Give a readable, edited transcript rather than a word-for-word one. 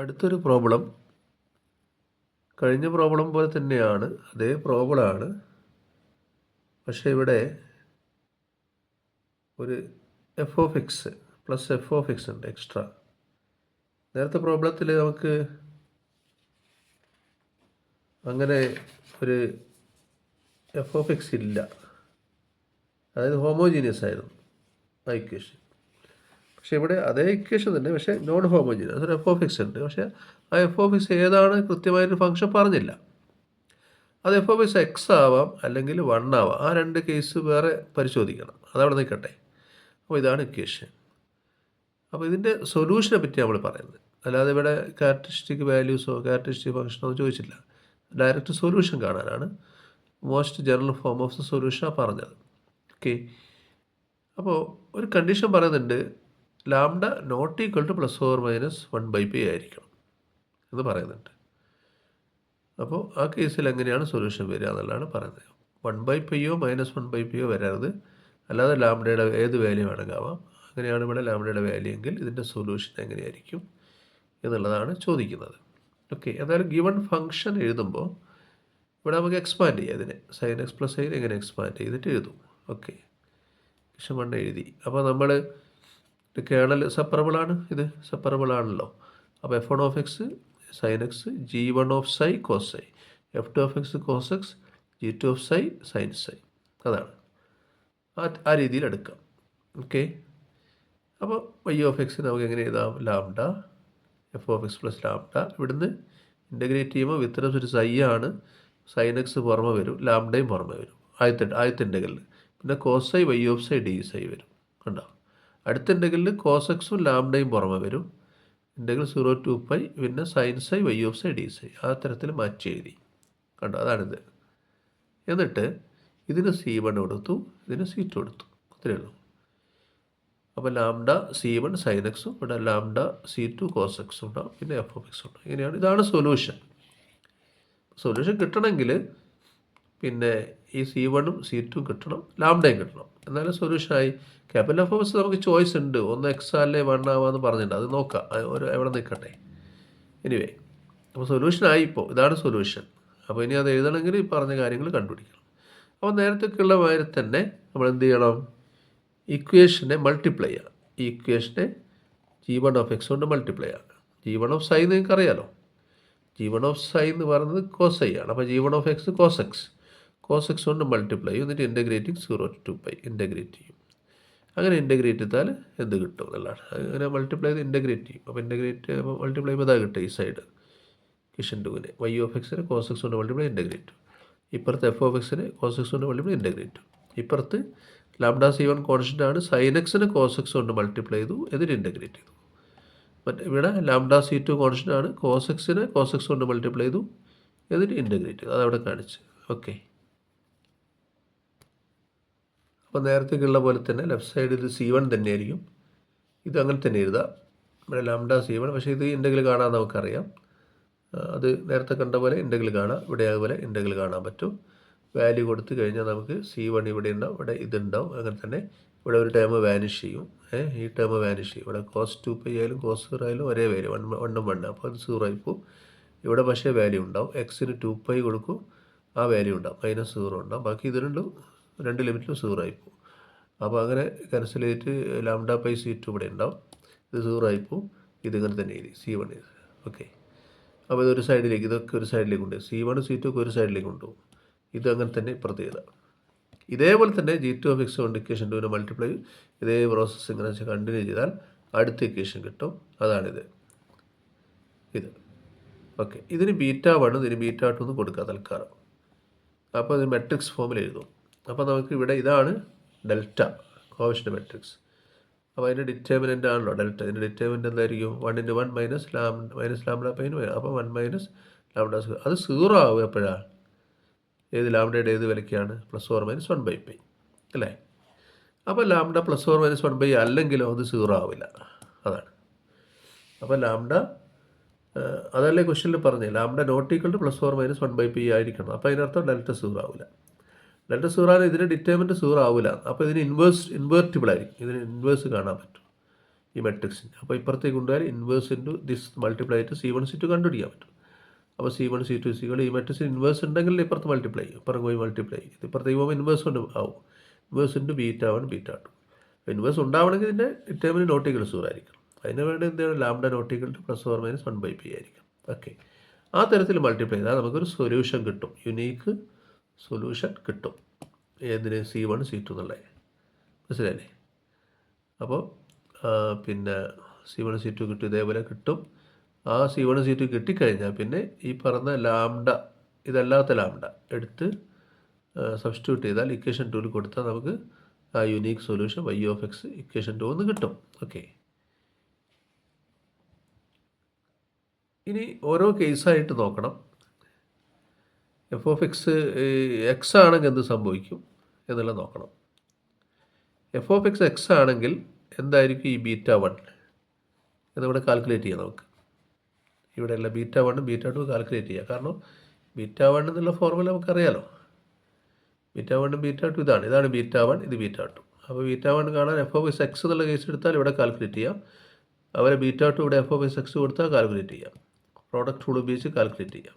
അടുത്തൊരു പ്രോബ്ലം കഴിഞ്ഞ പ്രോബ്ലം പോലെ തന്നെയാണ്, അതേ പ്രോബ്ലമാണ്. പക്ഷേ ഇവിടെ ഒരു F of X plus F of X ഉണ്ട് എക്സ്ട്രാ. നേരത്തെ പ്രോബ്ലത്തിൽ നമുക്ക് അങ്ങനെ ഒരു എഫ് ഓഫ് എക്സ് ഇല്ല, അതായത് ഹോമോജീനിയസ് ആയിരുന്നു ആ ഇക്വേഷൻ. പക്ഷേ ഇവിടെ അതേ ഇക്വേഷൻ തന്നെ, പക്ഷേ നോൺ ഹോമോജീനിയസ് ഒരു എഫ് ഓഫ് എക്സ് ഉണ്ട്. പക്ഷേ ആ എഫ് ഓഫ് എക്സ് ഏതാണ് കൃത്യമായൊരു ഫംഗ്ഷൻ പറഞ്ഞില്ല. അത് എഫ് ഓഫ് എക്സ് എക്സ് ആവാം അല്ലെങ്കിൽ 1 ആവാം. ആ രണ്ട് കേസ് വേറെ പരിശോധിക്കണം, അതവിടെ നിൽക്കട്ടെ. അപ്പോൾ ഇതാണ് ഇക്വേഷൻ. അപ്പോൾ ഇതിൻ്റെ സൊല്യൂഷനെ പറ്റി നമ്മൾ പറയുന്നത്, അല്ലാതെ ഇവിടെ ക്യാരക്ടറിസ്റ്റിക് വാല്യൂസോ ക്യാരക്ടറിസ്റ്റിക് ഫംഗ്ഷനോ ചോദിച്ചില്ല. ഡയറക്റ്റ് സൊല്യൂഷൻ കാണാനാണ്, most general form of the സൊല്യൂഷനാണ് പറഞ്ഞത്. ഓക്കെ. അപ്പോൾ ഒരു കണ്ടീഷൻ പറയുന്നുണ്ട്, lambda not equal to plus or minus 1/π ആയിരിക്കണം എന്ന് പറയുന്നുണ്ട്. അപ്പോൾ ആ കേസിൽ എങ്ങനെയാണ് സൊല്യൂഷൻ വരിക എന്നുള്ളതാണ് പറയുന്നത്. 1/πയോ -1/πയോ വരരുത്, അല്ലാതെ ലാംഡയുടെ ഏത് വാല്യൂ വേണമെങ്കിൽ ആവാം. അങ്ങനെയാണ് ഇവിടെ ലാംഡയുടെ വാല്യൂ എങ്കിൽ ഇതിൻ്റെ സൊല്യൂഷൻ എങ്ങനെയായിരിക്കും എന്നുള്ളതാണ് ചോദിക്കുന്നത്. ഓക്കെ. എന്തായാലും ഗിവൺ ഫംഗ്ഷൻ എഴുതുമ്പോൾ ഇവിടെ നമുക്ക് എക്സ്പാൻഡ് ചെയ്യാം. ഇതിനെ സൈൻ എക്സ് പ്ലസ് സൈൻ എങ്ങനെ എക്സ്പാൻഡ് ചെയ്തിട്ട് എഴുതും. ഓക്കെ. ക്വസ്റ്റ്യൻ 1 എഴുതി. അപ്പോൾ നമ്മൾ കേർണൽ സെപ്പറബിളാണ്, ഇത് സെപ്പറബിളാണല്ലോ. അപ്പോൾ f 1 of x sine x, g1 of psi cos psi, f2 of X cos x, g2 of psi sine psi. അതാണ് ആ രീതിയിൽ എടുക്കാം. ഓക്കെ. അപ്പോൾ y ഓഫ് എക്സ് നമുക്ക് എങ്ങനെ എഴുതാം? Lambda F of X plus lambda. ഇവിടുന്ന് ഇൻ്റഗ്രേറ്റ് ചെയ്യുമ്പോൾ വിത്തരം ഒരു സൈ ആണ്, സൈൻ എക്സ് പുറമെ വരും, ലാംഡയും പുറമെ വരും ആദ്യത്തെ ഇൻ്റഗ്രലിൽ. പിന്നെ cos psi y of psi d psi വരും. കണ്ടോ? അടുത്ത ഇൻ്റഗ്രലിൽ കോസ് എക്സും ലാംഡയും പുറമെ വരും, ഇൻ്റഗ്രൽ 0 to π, പിന്നെ sine psi y of psi d psi. ആ തരത്തിൽ മാറ്റി എഴുതി. കണ്ടോ? അതാണിത്. എന്നിട്ട് ഇതിന് C1 കൊടുത്തു, ഇതിന് C2 കൊടുത്തു. അത്രയേ ഉള്ളൂ. അപ്പോൾ ലാംഡ C1 സൈൻ എക്സും ഇവിടെ ലാംഡ C2 കോസ് എക്സും ഉണ്ടാവും, പിന്നെ എഫ് ഓഫ് എക്സും ഉണ്ടാവും. ഇങ്ങനെയാണ്, ഇതാണ് സൊല്യൂഷൻ. സൊല്യൂഷൻ കിട്ടണമെങ്കിൽ പിന്നെ ഈ C1ഉം C2ഉം കിട്ടണം, ലാംഡയും കിട്ടണം, എന്നാലും സൊല്യൂഷനായി. ക്യാപിറ്റൽ എഫ് ഓഫ് എക്സ് നമുക്ക് ചോയ്സ് ഉണ്ട്, ഒന്ന് എക്സ് അല്ലേ 1 ആവാമെന്ന് പറഞ്ഞിട്ടുണ്ട്, അത് നോക്കാം, ഒരു എവിടെ നിൽക്കട്ടെ. എനിവേ, അപ്പോൾ സൊല്യൂഷനായി. ഇപ്പോൾ ഇതാണ് സൊല്യൂഷൻ. അപ്പോൾ ഇനി അത് എഴുതണമെങ്കിൽ ഈ പറഞ്ഞ കാര്യങ്ങൾ കണ്ടുപിടിക്കണം. അപ്പോൾ നേരത്തേക്കുള്ള മാതിരി തന്നെ നമ്മൾ എന്ത് ചെയ്യണം? ഇക്വേഷനെ മൾട്ടിപ്ലൈ ചെയ്യുക. ഈ ഇക്വേഷനെ g1 ഓഫ് എക്സ് കൊണ്ട് മൾട്ടിപ്ലൈ ചെയ്യുക. g1 ഓഫ് സൈ നിങ്ങൾക്ക് അറിയാലോ, g1 ഓഫ് സൈ എന്ന് പറയുന്നത് കോസ് സൈ ആണ്. അപ്പോൾ g1 of X cos X, cos X കൊണ്ട് മൾട്ടിപ്ലൈ ചെയ്യും, എന്നിട്ട് ഇൻ്റഗ്രേറ്റിംഗ് 0 to π ഇൻ്റഗ്രേറ്റ് ചെയ്യും. അങ്ങനെ ഇൻ്റഗ്രേറ്റ് ചെയ്താൽ എന്ത് കിട്ടും എന്നുള്ളതാണ്. അങ്ങനെ മൾട്ടിപ്ലൈ ചെയ്ത് ഇൻ്റഗ്രേറ്റ് ചെയ്യും. അപ്പോൾ ഇൻ്റഗ്രേറ്റ് മൾട്ടിപ്ലൈ ചെയ്യുമ്പോൾ ഇതാ കിട്ടും. ഈ സൈഡ് ഇക്വേഷൻ 2നെ y ഓഫ് എക്സിന് കോസ് എക്സ് കൊണ്ട് മൾട്ടിപ്ലൈ ഇൻ്റഗ്രേറ്റ്. ഇപ്പുറത്ത് എഫ് ഓഫ് എക്സിന് കോസ് എക്സ് കൊണ്ട് മൾട്ടിപ്ലൈ ഇൻ്റഗ്രേറ്റ്. ഇപ്പുറത്ത് ലാംഡ C1 കോൺസ്റ്റൻ്റ് ആണ്, സൈൻ എക്സിന് കോസ് എക്സ് കൊണ്ട് മൾട്ടിപ്ലൈ ചെയ്തു, എന്നിട്ട് ഇൻ്റഗ്രേറ്റ് ചെയ്തു. മറ്റേ ഇവിടെ ലാംഡ C2 കോൺസ്റ്റൻ്റ് ആണ്, കോസ് എക്സിന് കോസ് എക്സ് കൊണ്ട് മൾട്ടിപ്ലൈ ചെയ്തു, എന്നിട്ട് ഇൻ്റഗ്രേറ്റ് ചെയ്തു. അതവിടെ കാണിച്ച്. ഓക്കെ. അപ്പോൾ നേരത്തേക്കുള്ള പോലെ തന്നെ ലെഫ്റ്റ് സൈഡിൽ ഇത് C1 തന്നെയായിരിക്കും, ഇത് അങ്ങനെ തന്നെ എഴുതാം. ഇവിടെ ലാംഡ C1, പക്ഷേ ഇത് ഇൻ്റഗ്രൽ കാണാൻ നമുക്കറിയാം. അത് നേരത്തെ കണ്ട പോലെ ഇൻ്റഗ്രൽ കാണാം, ഇവിടെ അതുപോലെ ഇൻ്റഗ്രൽ കാണാൻ പറ്റും. വാല്യൂ കൊടുത്തു കഴിഞ്ഞാൽ നമുക്ക് C1 ഇവിടെ ഉണ്ടാവും, ഇവിടെ ഇതുണ്ടാവും. അങ്ങനെ തന്നെ ഇവിടെ ഒരു ടേം വാനിഷ് ചെയ്യും, ഈ ടേം വാനിഷ് ചെയ്യും. ഇവിടെ കോസ് 2π ആയാലും കോസ് 0 ആയാലും ഒരേ വാല്യൂ 1 അപ്പോൾ അത് 0 ആയിപ്പോൾ. ഇവിടെ പക്ഷേ വാല്യൂ ഉണ്ടാവും, എക്സിന് 2π കൊടുക്കും, ആ വാല്യൂ ഉണ്ടാവും, -0 ഉണ്ടാവും. ബാക്കി ഇത് രണ്ട് ലിമിറ്റിലും 0 ആയിപ്പോൾ. അപ്പോൾ അങ്ങനെ ക്യാൻസൽ ചെയ്തിട്ട് ലാംഡ പൈ C2 ഇവിടെ ഉണ്ടാവും, ഇത് 0 ആയിപ്പോൾ. ഇതിങ്ങനെ തന്നെ എഴുതി C1 എഴുതി. ഓക്കെ. അപ്പോൾ ഇതൊരു സൈഡിലേക്ക്, ഇതൊക്കെ ഒരു സൈഡിലേക്ക് ഉണ്ട്, C1 C2 ഒക്കെ ഒരു സൈഡിലേക്ക് കൊണ്ടുപോകും. ഇത് അങ്ങനെ തന്നെ ഇപ്പുറത്ത് ചെയ്താൽ. ഇതേപോലെ തന്നെ g2 ഓഫ് എക്സ് കൊണ്ട് ഇക്വേഷൻ 2നെ മൾട്ടിപ്ലൈ, ഇതേ പ്രോസസ്സ് ഇങ്ങനെ കണ്ടിന്യൂ ചെയ്താൽ അടുത്ത ഇക്വേഷൻ കിട്ടും. അതാണിത്, ഇത്. ഓക്കെ. ഇതിന് β1, ഇതിന് β2 എന്ന് കൊടുക്കുക തൽക്കാലം. അപ്പോൾ ഇത് മെട്രിക്സ് ഫോമിൽ എഴുതും. അപ്പോൾ നമുക്ക് ഇവിടെ ഇതാണ് ഡെൽറ്റ കോഫിഷ്യന്റ് മെട്രിക്സ്. അപ്പോൾ അതിൻ്റെ ഡിറ്റർമിനൻ്റ് ആണല്ലോ ഡെൽറ്റ. ഇതിൻ്റെ ഡിറ്റർമിനൻ്റ് എന്തായിരിക്കും? 1 × 1 മൈനസ് ലാംഡ പൈന് വരും. അപ്പോൾ 1 മൈനസ് ലാംഡ സ്ക്വയർ. അത് 0 ആവും എപ്പോഴാണ്? ഏത് ലാംഡയുടെ ഏത് വിലയ്ക്കാണ്? +or -1/π അല്ലേ? അപ്പോൾ ലാംഡ +or -1/π അല്ലെങ്കിലോ അത് 0 ആവില്ല. അതാണ്. അപ്പോൾ ലാംഡ അതല്ലേ ക്വസ്റ്റ്യനിൽ പറഞ്ഞത്, lambda not equal to +or -1/π ആയിരിക്കണം. അപ്പോൾ അതിനർത്ഥം ഡെൽറ്റ 0 ആവില്ല. ഡെൽറ്റ 0 ആണ്, ഇതിന് ഡിറ്റർമിനൻ്റ് 0 ആവില്ല. അപ്പോൾ ഇതിന് ഇൻവേർട്ടിബിൾ ആയിരിക്കും, ഇതിന് ഇൻവേഴ്സ് കാണാൻ പറ്റും. ഈ മെട്രിക്സിൻ്റെ. അപ്പോൾ ഇപ്പുറത്തേക്ക് കൊണ്ടുപോയാൽ ഇൻവേഴ്സ് ഇൻറ്റു ദിസ് മൾട്ടിപ്ലൈ ആയിട്ട് C1 C2 കണ്ടുപിടിക്കാൻ പറ്റും. അപ്പോൾ C1 C2 ഈ മെട്രിക്സിന് ഇൻവേഴ്സ് ഉണ്ടെങ്കിൽ ഇപ്പുറത്ത് മൾട്ടിപ്ലൈ ചെയ്യും, ഇപ്പുറം പോയി മൾട്ടിപ്ലൈ ചെയ്യും. ഇപ്പുറത്തേക്ക് പോകുമ്പോൾ ഇൻവേഴ്സ് കൊണ്ട് ആവും, ഇൻവേഴ്സ് ഇൻറ്റു β1 β2. ഇൻവേഴ്സ് ഉണ്ടാവണമെങ്കിൽ ഇതിൻ്റെ ഡിറ്റർമിനൻറ്റ് നോട്ട് ഈക്വൽ ടു 0 ആയിരിക്കും. അതിന് വേണ്ടി എന്താണ് lambda not equal to +or- 1/p ആയിരിക്കും. ഓക്കെ, ആ തരത്തിൽ മൾട്ടിപ്ലൈ ചെയ്താൽ നമുക്കൊരു സൊല്യൂഷൻ കിട്ടും, യുണീക്ക് സൊല്യൂഷൻ കിട്ടും. ഏതിന്? C1 C2 എന്നുള്ളത്. മനസ്സിലായില്ലേ? അപ്പോൾ പിന്നെ C1 C2 കിട്ടും, ഇതേപോലെ കിട്ടും. ആ C1 C2 കിട്ടിക്കഴിഞ്ഞാൽ പിന്നെ ഈ പറഞ്ഞ ലാംഡ, ഇതല്ലാത്ത ലാംഡ എടുത്ത് സബ്സ്റ്റിറ്റ്യൂട്ട് ചെയ്താൽ ഇക്വേഷൻ 2ൽ കൊടുത്താൽ നമുക്ക് ആ യുണീക്ക് സൊല്യൂഷൻ y(x) ഇക്വേഷൻ 2 എന്ന് കിട്ടും. ഓക്കെ, ഇനി ഓരോ കേസായിട്ട് നോക്കണം. f(x) x ആണെങ്കിൽ എന്ത് സംഭവിക്കും എന്നുള്ളത് നോക്കണം. f(x) x ആണെങ്കിൽ എന്തായിരിക്കും ഈ β1 എന്നിവിടെ കാൽക്കുലേറ്റ് ചെയ്യാം നമുക്ക്. ഇവിടെയല്ല, β1 β2 കാൽക്കുലേറ്റ് ചെയ്യുക. കാരണം β1 എന്നുള്ള ഫോർമുല നമുക്കറിയാലോ. β1 β2 ഇതാണ് β1, ഇത് β2. അപ്പോൾ β1 കാണാൻ f(x) എന്നുള്ള കേസ് എടുത്താൽ ഇവിടെ കാൽക്കുലേറ്റ് ചെയ്യാം. അതുപോലെ β2 ഇവിടെ f(x) കൊടുത്താൽ കാൽക്കുലേറ്റ് ചെയ്യാം. പ്രോഡക്റ്റ് റൂൾ ഉപയോഗിച്ച് കാൽക്കുലേറ്റ് ചെയ്യാം.